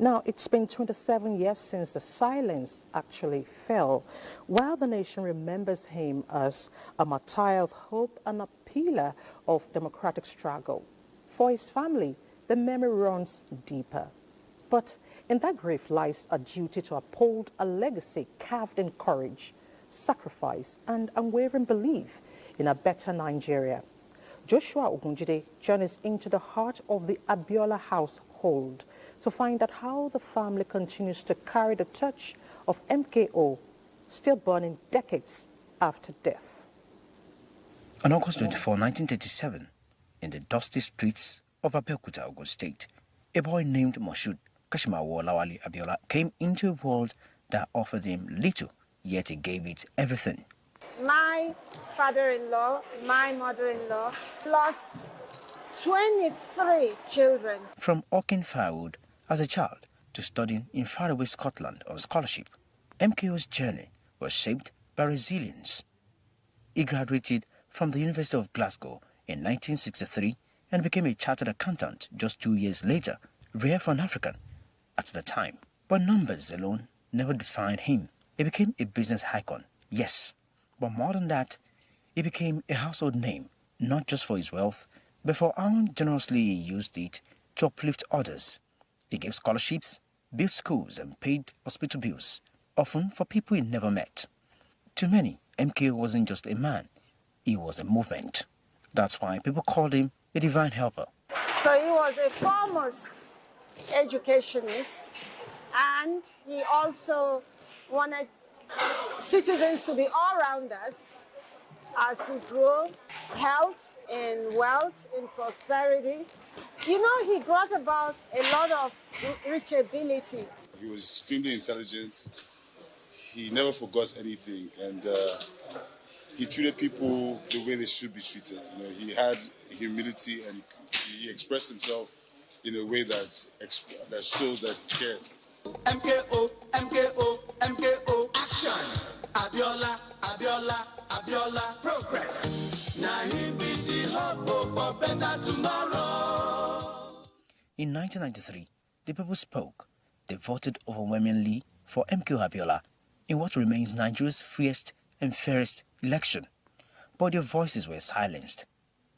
Now, it's been 27 years since the silence actually fell. While the nation remembers him as a martyr of hope and a pillar of democratic struggle, for his family, the memory runs deeper. But in that grave lies a duty to uphold a legacy carved in courage, sacrifice, and unwavering belief in a better Nigeria. Joshua Ogunjide journeys into the heart of the Abiola household to find out how the family continues to carry the torch of MKO, still burning decades after death. On August 24, 1937, in the dusty streets of Abuja, Ogun State, a boy named Moshood Kashimawo Lawali Abiola came into a world that offered him little, yet he gave it everything. My father-in-law, my mother-in-law lost 23 children. From hawking firewood as a child to studying in faraway Scotland on scholarship, MKO's journey was shaped by resilience. He graduated from the University of Glasgow in 1963 and became a chartered accountant just 2 years later, rare for an African at the time. But numbers alone never defined him. He became a business icon, yes. But more than that, he became a household name, not just for his wealth, but for how generously he used it to uplift others. He gave scholarships, built schools, and paid hospital bills, often for people he never met. To many, MKO wasn't just a man, he was a movement. That's why people called him a divine helper. So he was a foremost educationist, and he also wanted citizens to be all-rounders as we grow, health, in wealth, in prosperity. You know, he brought about a lot of reachability. He was extremely intelligent. He never forgot anything, and he treated people the way they should be treated. You know, he had humility, and he expressed himself in a way that shows that he cared. MKO, MKO, MKO, action! Abiola, Abiola, Abiola, progress. Now he be the hope for better tomorrow. In 1993, the people spoke. They voted overwhelmingly for MKO Abiola in what remains Nigeria's freest and fairest election. But their voices were silenced.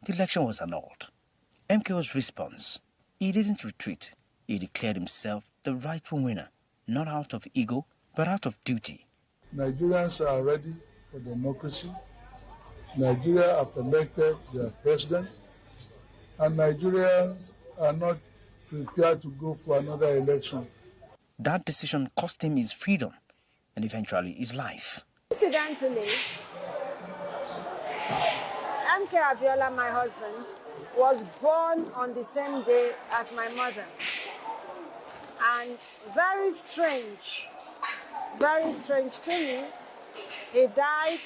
The election was annulled. MKO's response: he didn't retreat. He declared himself the rightful winner, not out of ego, but out of duty. Nigerians are ready for democracy. Nigeria have elected their president, and Nigerians are not prepared to go for another election. That decision cost him his freedom and eventually his life. Incidentally, MK Abiola, my husband, was born on the same day as my mother. And very strange to me, he died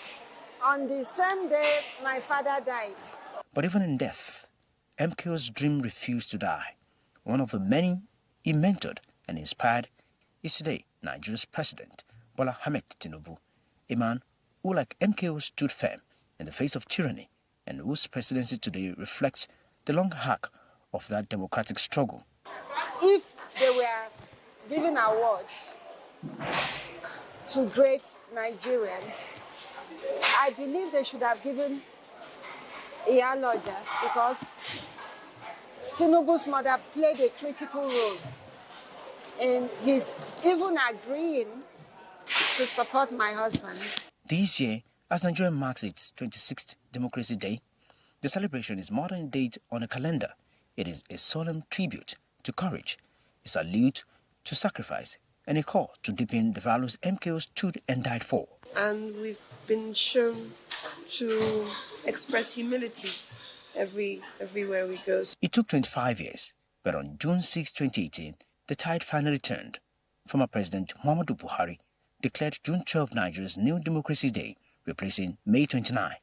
on the same day my father died. But even in death, MKO's dream refused to die. One of the many he mentored and inspired is today Nigeria's president, Bola Ahmed Tinubu, a man who, like MKO, stood firm in the face of tyranny and whose presidency today reflects the long arc of that democratic struggle. If they were giving awards to great Nigerians, I believe they should have given Iyaloja, because Tinubu's mother played a critical role in his even agreeing to support my husband. This year, as Nigeria marks its 26th Democracy Day, the celebration is more than a date on a calendar. It is a solemn tribute to courage, a salute to sacrifice, and a call to deepen the values MKO stood and died for. And we've been shown to express humility everywhere we go. It took 25 years, but on June 6, 2018, the tide finally turned. Former President Muhammadu Buhari declared June 12 Nigeria's new Democracy Day, replacing May 29.